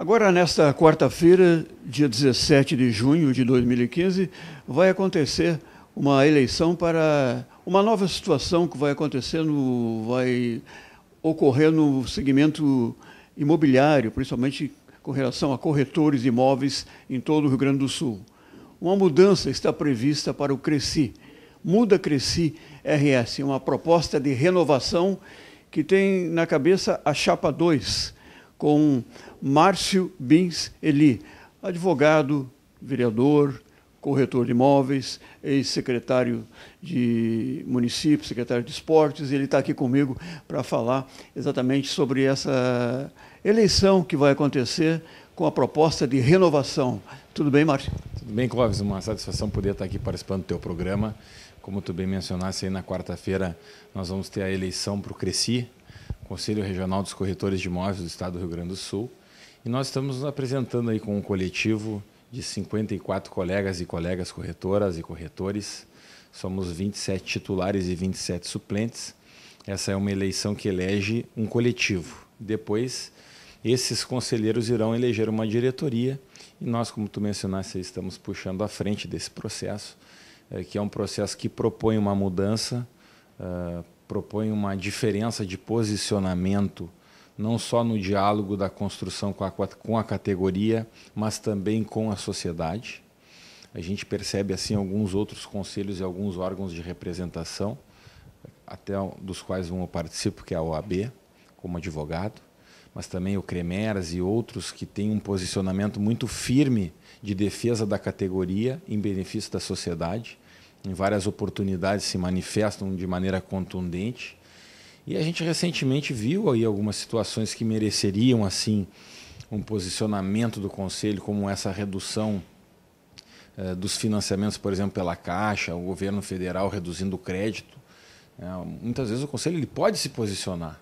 Agora, nesta quarta-feira, dia 17 de junho de 2015, vai acontecer uma eleição para uma nova situação que vai ocorrer no segmento imobiliário, principalmente com relação a corretores de imóveis em todo o Rio Grande do Sul. Uma mudança está prevista para o Cresci. Muda Cresci RS, uma proposta de renovação que tem na cabeça a Chapa 2, com Márcio Bins Eli, advogado, vereador, corretor de imóveis, ex-secretário de município, secretário de esportes. Ele está aqui comigo para falar exatamente sobre essa eleição que vai acontecer com a proposta de renovação. Tudo bem, Márcio? Tudo bem, Clóvis. Uma satisfação poder estar aqui participando do teu programa. Como tu bem mencionaste, aí na quarta-feira nós vamos ter a eleição para o Cresci, Conselho Regional dos Corretores de Imóveis do Estado do Rio Grande do Sul. E nós estamos nos apresentando aí com um coletivo de 54 colegas e colegas corretoras e corretores. Somos 27 titulares e 27 suplentes. Essa é uma eleição que elege um coletivo. Depois, esses conselheiros irão eleger uma diretoria e nós, como tu mencionaste, estamos puxando à frente desse processo, que é um processo que propõe uma mudança, propõe uma diferença de posicionamento, não só no diálogo da construção com a categoria, mas também com a sociedade. A gente percebe assim alguns outros conselhos e alguns órgãos de representação, até dos quais eu participo, que é a OAB, como advogado, mas também o CREMERS e outros que têm um posicionamento muito firme de defesa da categoria em benefício da sociedade. Em várias oportunidades se manifestam de maneira contundente. E a gente recentemente viu aí algumas situações que mereceriam assim um posicionamento do Conselho, como essa redução dos financiamentos, por exemplo, pela Caixa, o governo federal reduzindo o crédito. Muitas vezes o Conselho ele pode se posicionar.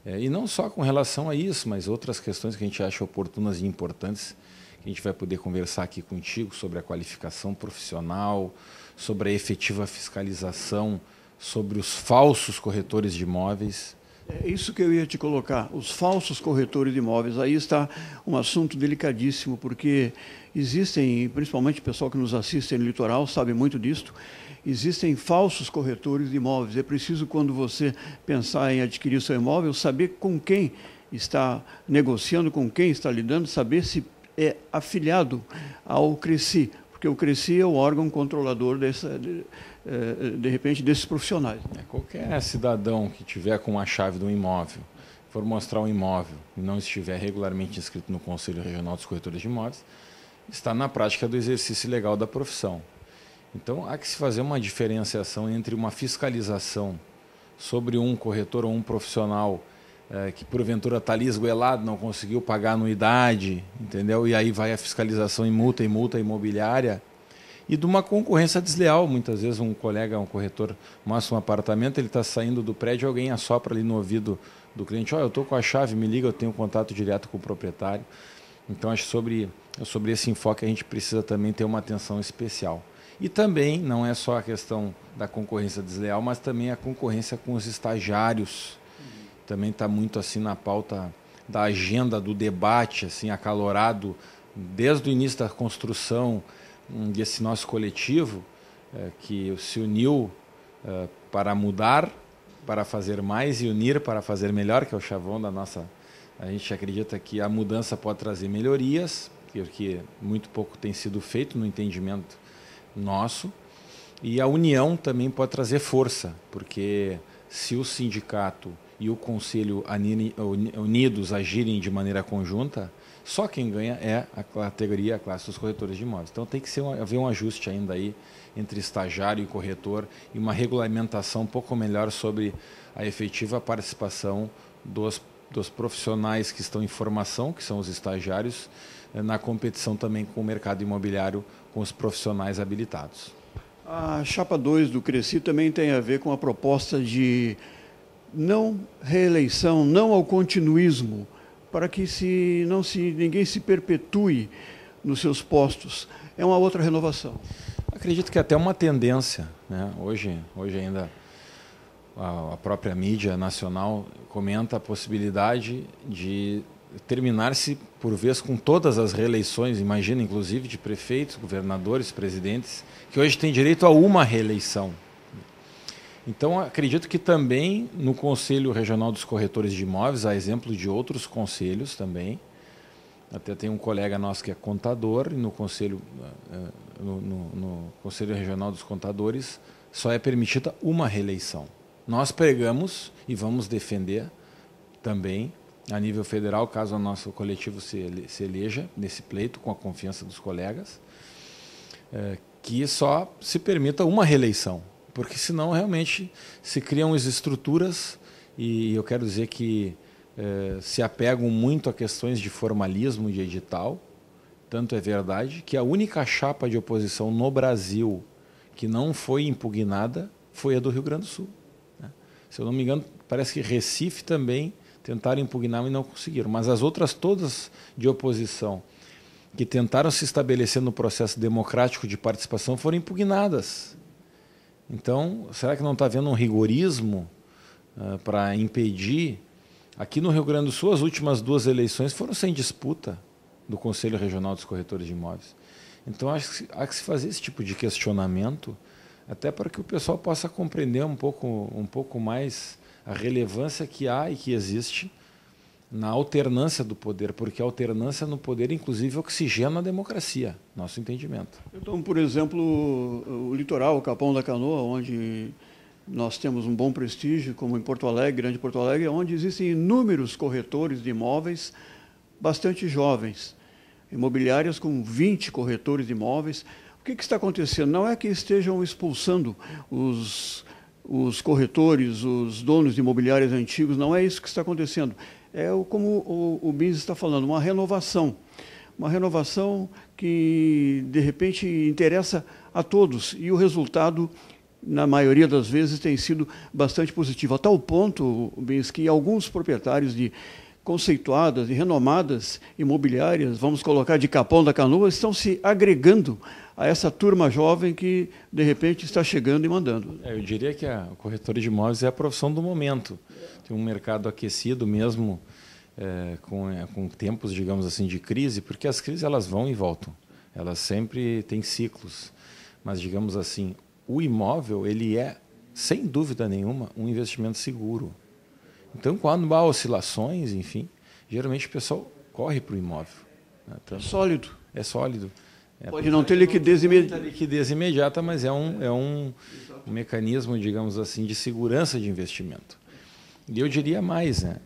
E não só com relação a isso, mas outras questões que a gente acha oportunas e importantes, que a gente vai poder conversar aqui contigo sobre a qualificação profissional, sobre a efetiva fiscalização, sobre os falsos corretores de imóveis. É isso que eu ia te colocar, os falsos corretores de imóveis. Aí está um assunto delicadíssimo, porque existem, principalmente o pessoal que nos assiste no litoral sabe muito disso, existem falsos corretores de imóveis. É preciso, quando você pensar em adquirir seu imóvel, saber com quem está negociando, com quem está lidando, saber se é afiliado ao Cresci, porque o Cresci é o órgão controlador de repente desses profissionais. Qualquer cidadão que tiver com a chave de um imóvel, for mostrar um imóvel e não estiver regularmente inscrito no Conselho Regional dos Corretores de Imóveis, está na prática do exercício legal da profissão. Então, há que se fazer uma diferenciação entre uma fiscalização sobre um corretor ou um profissional que porventura está ali esgoelado, não conseguiu pagar a anuidade, entendeu? E aí vai a fiscalização em multa imobiliária, e de uma concorrência desleal. Muitas vezes um colega, um corretor, mostra um apartamento, ele está saindo do prédio, alguém assopra ali no ouvido do cliente: eu estou com a chave, me liga, eu tenho contato direto com o proprietário. Então, acho que sobre esse enfoque a gente precisa também ter uma atenção especial. E também não é só a questão da concorrência desleal, mas também a concorrência com os estagiários. Também está muito assim na pauta da agenda do debate, assim acalorado desde o início da construção desse nosso coletivo, que se uniu para mudar, para fazer mais, e unir para fazer melhor, que é o chavão da nossa. A gente acredita que a mudança pode trazer melhorias, porque muito pouco tem sido feito no entendimento nosso, e a união também pode trazer força, porque se o sindicato e o Conselho unidos agirem de maneira conjunta, só quem ganha é a categoria, a classe dos corretores de imóveis. Então tem que haver um ajuste ainda aí entre estagiário e corretor, e uma regulamentação um pouco melhor sobre a efetiva participação dos profissionais que estão em formação, que são os estagiários, na competição também com o mercado imobiliário, com os profissionais habilitados. A Chapa 2 do Cresci também tem a ver com a proposta de não reeleição, não ao continuismo, para que ninguém se perpetue nos seus postos. É uma outra renovação. Acredito que até uma tendência, né? Hoje ainda a própria mídia nacional comenta a possibilidade de terminar-se, por vez, com todas as reeleições, imagina, inclusive, de prefeitos, governadores, presidentes, que hoje têm direito a uma reeleição. Então, acredito que também no Conselho Regional dos Corretores de Imóveis, a exemplo de outros conselhos também, até tem um colega nosso que é contador, e no Conselho Regional dos Contadores só é permitida uma reeleição. Nós pregamos e vamos defender também, a nível federal, caso o nosso coletivo se eleja nesse pleito, com a confiança dos colegas, que só se permita uma reeleição, porque senão realmente se criam as estruturas, e eu quero dizer que se apegam muito a questões de formalismo de edital. Tanto é verdade que a única chapa de oposição no Brasil que não foi impugnada foi a do Rio Grande do Sul, né? Se eu não me engano, parece que Recife também tentaram impugnar e não conseguiram. Mas as outras todas de oposição que tentaram se estabelecer no processo democrático de participação foram impugnadas. Então, será que não está havendo um rigorismo para impedir? Aqui no Rio Grande do Sul, as últimas 2 eleições foram sem disputa do Conselho Regional dos Corretores de Imóveis. Então, acho que há que se fazer esse tipo de questionamento, até para que o pessoal possa compreender um pouco mais a relevância que há e que existe na alternância do poder, porque a alternância no poder, inclusive, oxigena a democracia, nosso entendimento. Então, por exemplo, o litoral, o Capão da Canoa, onde nós temos um bom prestígio, como em Porto Alegre, Grande Porto Alegre, onde existem inúmeros corretores de imóveis bastante jovens, imobiliárias com 20 corretores de imóveis. O que está acontecendo? Não é que estejam expulsando os corretores, os donos de imobiliárias antigos, não é isso que está acontecendo. É como o Bins está falando, uma renovação que, de repente, interessa a todos, e o resultado, na maioria das vezes, tem sido bastante positivo, a tal ponto, Bins, que alguns proprietários de conceituadas e renomadas imobiliárias, vamos colocar de Capão da Canoa, estão se agregando a essa turma jovem que, de repente, está chegando e mandando. Eu diria que a corretora de imóveis é a profissão do momento. Tem um mercado aquecido mesmo, com tempos, digamos assim, de crise, porque as crises elas vão e voltam. Elas sempre têm ciclos. Mas, digamos assim, o imóvel ele é, sem dúvida nenhuma, um investimento seguro. Então, quando há oscilações, enfim, geralmente o pessoal corre para o imóvel. Então, é sólido. É sólido. Pode não ter liquidez imediata. Liquidez imediata, mas é um mecanismo, digamos assim, de segurança de investimento. E eu diria mais, né?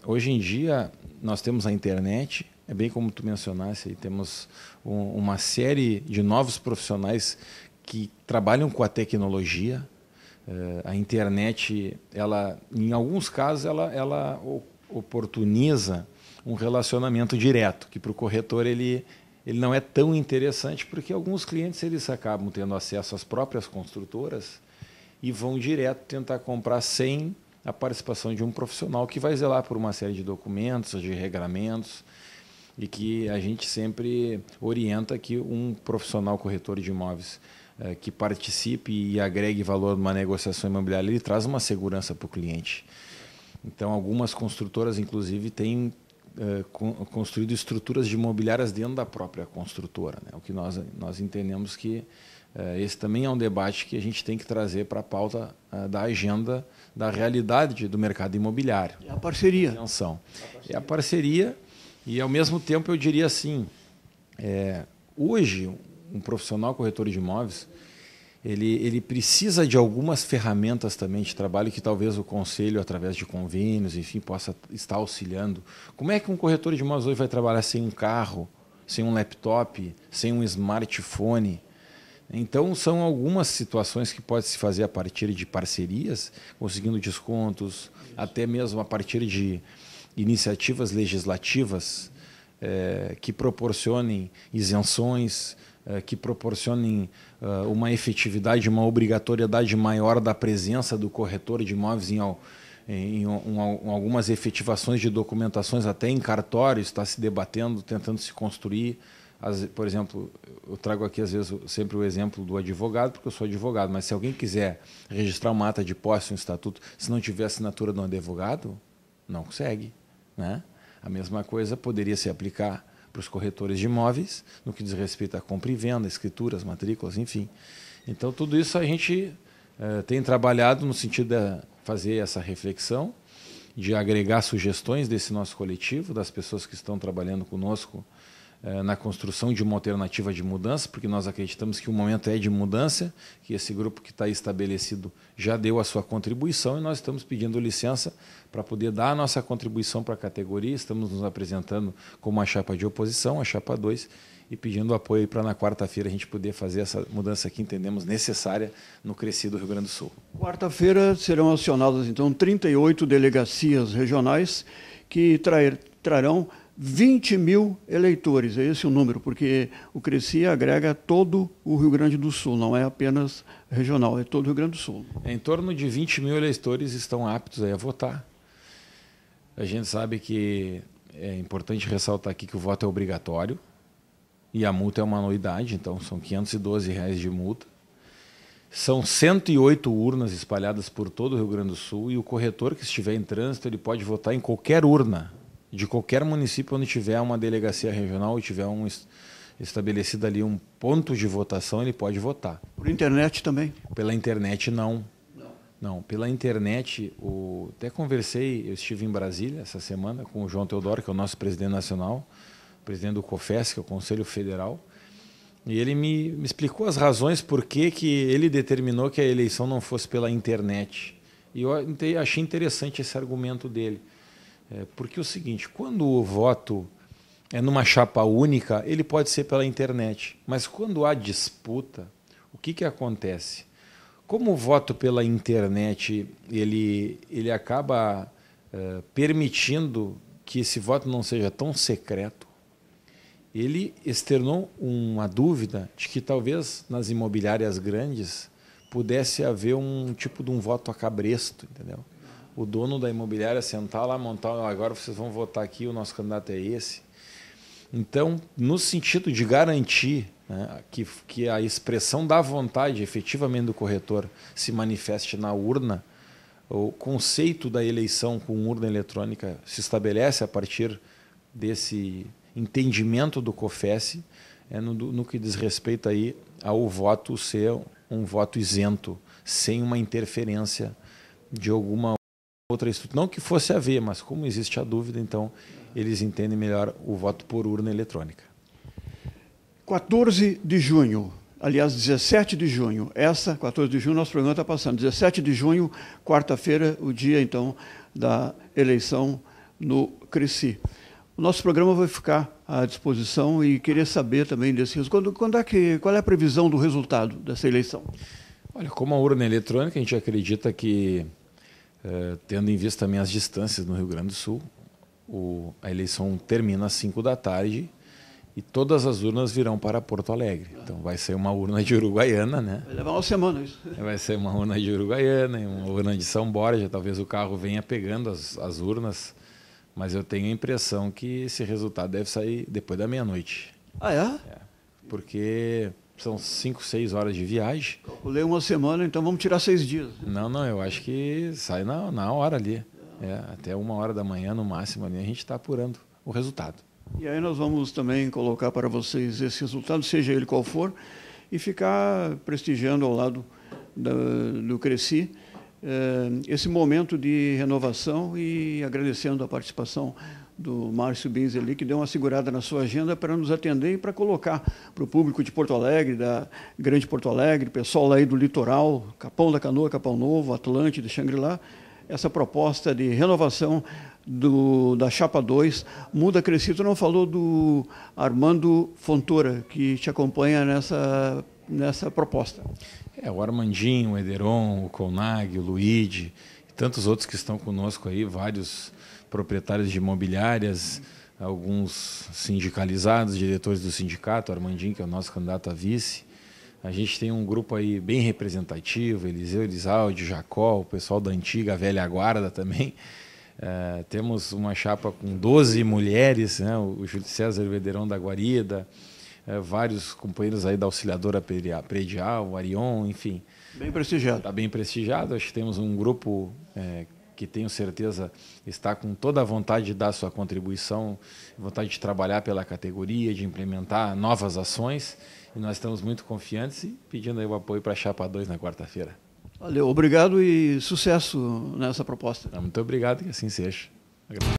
Hoje em dia nós temos a internet, é bem como tu mencionaste, aí, temos uma série de novos profissionais que trabalham com a tecnologia. A internet, ela, em alguns casos, ela oportuniza um relacionamento direto, que para o corretor ele não é tão interessante, porque alguns clientes eles acabam tendo acesso às próprias construtoras e vão direto tentar comprar sem a participação de um profissional que vai zelar por uma série de documentos, de regramentos, e que a gente sempre orienta que um profissional corretor de imóveis que participe e agregue valor numa negociação imobiliária, ele traz uma segurança para o cliente. Então, algumas construtoras, inclusive, têm construído estruturas de imobiliárias dentro da própria construtora, né? O que nós entendemos que esse também é um debate que a gente tem que trazer para a pauta da agenda da realidade do mercado imobiliário. É a parceria. É a parceria e, ao mesmo tempo, eu diria assim, hoje, um profissional corretor de imóveis, ele precisa de algumas ferramentas também de trabalho que talvez o conselho, através de convênios, enfim, possa estar auxiliando. Como é que um corretor de imóveis hoje vai trabalhar sem um carro, sem um laptop, sem um smartphone? Então, são algumas situações que pode se fazer a partir de parcerias, conseguindo descontos, até mesmo a partir de iniciativas legislativas que proporcionem isenções, que proporcionem uma efetividade, uma obrigatoriedade maior da presença do corretor de imóveis em algumas efetivações de documentações, até em cartórios, está se debatendo, tentando se construir. Por exemplo, eu trago aqui às vezes sempre o exemplo do advogado, porque eu sou advogado, mas se alguém quiser registrar uma ata de posse, um estatuto, se não tiver assinatura de um advogado, não consegue, né? A mesma coisa poderia se aplicar para os corretores de imóveis, no que diz respeito à compra e venda, escrituras, matrículas, enfim. Então, tudo isso a gente tem trabalhado no sentido de fazer essa reflexão, de agregar sugestões desse nosso coletivo, das pessoas que estão trabalhando conosco na construção de uma alternativa de mudança, porque nós acreditamos que o momento é de mudança, que esse grupo que está estabelecido já deu a sua contribuição e nós estamos pedindo licença para poder dar a nossa contribuição para a categoria. Estamos nos apresentando como a chapa de oposição, a chapa 2, e pedindo apoio para na quarta-feira a gente poder fazer essa mudança que entendemos necessária no Cresci do Rio Grande do Sul. Quarta-feira serão acionadas, então, 38 delegacias regionais que trarão 20 mil eleitores. É esse o número, porque o Cresci agrega todo o Rio Grande do Sul, não é apenas regional, é todo o Rio Grande do Sul. Em torno de 20 mil eleitores estão aptos a votar. A gente sabe que é importante ressaltar aqui que o voto é obrigatório e a multa é uma anuidade, então são R$ 512 de multa. São 108 urnas espalhadas por todo o Rio Grande do Sul e o corretor que estiver em trânsito ele pode votar em qualquer urna de qualquer município onde tiver uma delegacia regional e tiver estabelecido ali um ponto de votação, ele pode votar. Por internet também? Pela internet, não. Não, pela internet, até conversei, eu estive em Brasília essa semana com o João Teodoro, que é o nosso presidente nacional, presidente do COFES, que é o Conselho Federal, e ele me explicou as razões por que ele determinou que a eleição não fosse pela internet. E eu achei interessante esse argumento dele. Porque é o seguinte, quando o voto é numa chapa única, ele pode ser pela internet. Mas quando há disputa, o que acontece? Como o voto pela internet ele acaba permitindo que esse voto não seja tão secreto, ele externou uma dúvida de que talvez nas imobiliárias grandes pudesse haver um tipo de um voto a cabresto, entendeu? O dono da imobiliária sentar lá, montar, agora vocês vão votar aqui, o nosso candidato é esse. Então, no sentido de garantir, né, que a expressão da vontade efetivamente do corretor se manifeste na urna, o conceito da eleição com urna eletrônica se estabelece a partir desse entendimento do COFES, no que diz respeito aí ao voto ser um voto isento, sem uma interferência de alguma outra estrutura. Não que fosse haver, mas como existe a dúvida, então eles entendem melhor o voto por urna eletrônica. 14 de junho, aliás, 17 de junho, 14 de junho, nosso programa está passando, 17 de junho, quarta-feira, o dia, então, da eleição no Cresci. O nosso programa vai ficar à disposição e queria saber também desse resultado. Qual é a previsão do resultado dessa eleição? Olha, como a urna eletrônica, a gente acredita que, tendo em vista também as distâncias no Rio Grande do Sul, a eleição termina às 5 da tarde e todas as urnas virão para Porto Alegre. Então vai ser uma urna de Uruguaiana, né? Vai levar uma semana isso. Vai ser uma urna de Uruguaiana e uma urna de São Borja. Talvez o carro venha pegando as urnas, mas eu tenho a impressão que esse resultado deve sair depois da meia-noite. Ah, é? Porque são 5, 6 horas de viagem. Calculei uma semana, então vamos tirar 6 dias. Não, eu acho que sai na hora ali. Até 1h da manhã, no máximo, ali, a gente está apurando o resultado. E aí nós vamos também colocar para vocês esse resultado, seja ele qual for, e ficar prestigiando ao lado do Cresci esse momento de renovação e agradecendo a participação do Márcio Bins ali, que deu uma segurada na sua agenda para nos atender e para colocar para o público de Porto Alegre, da Grande Porto Alegre, pessoal lá aí do litoral, Capão da Canoa, Capão Novo, Atlântida, Xangri-Lá, essa proposta de renovação da Chapa 2, Muda Cresci. Tu não falou do Armando Fontoura, que te acompanha nessa proposta. O Armandinho, o Ederon, o Colnag, o Luigi, e tantos outros que estão conosco aí, vários proprietários de imobiliárias, alguns sindicalizados, diretores do sindicato, o Armandinho, que é o nosso candidato a vice. A gente tem um grupo aí bem representativo, Eliseu, Elisaldi, Jacó, o pessoal da antiga, velha guarda também. Temos uma chapa com 12 mulheres, né? O Júlio César Vederão da Guarida, vários companheiros aí da Auxiliadora Predial, o Arion, enfim. Bem prestigiado. Está bem prestigiado. Acho que temos um grupo que tenho certeza está com toda a vontade de dar sua contribuição, vontade de trabalhar pela categoria, de implementar novas ações, e nós estamos muito confiantes e pedindo aí o apoio para a Chapa 2 na quarta-feira. Valeu, obrigado e sucesso nessa proposta. Muito obrigado, que assim seja.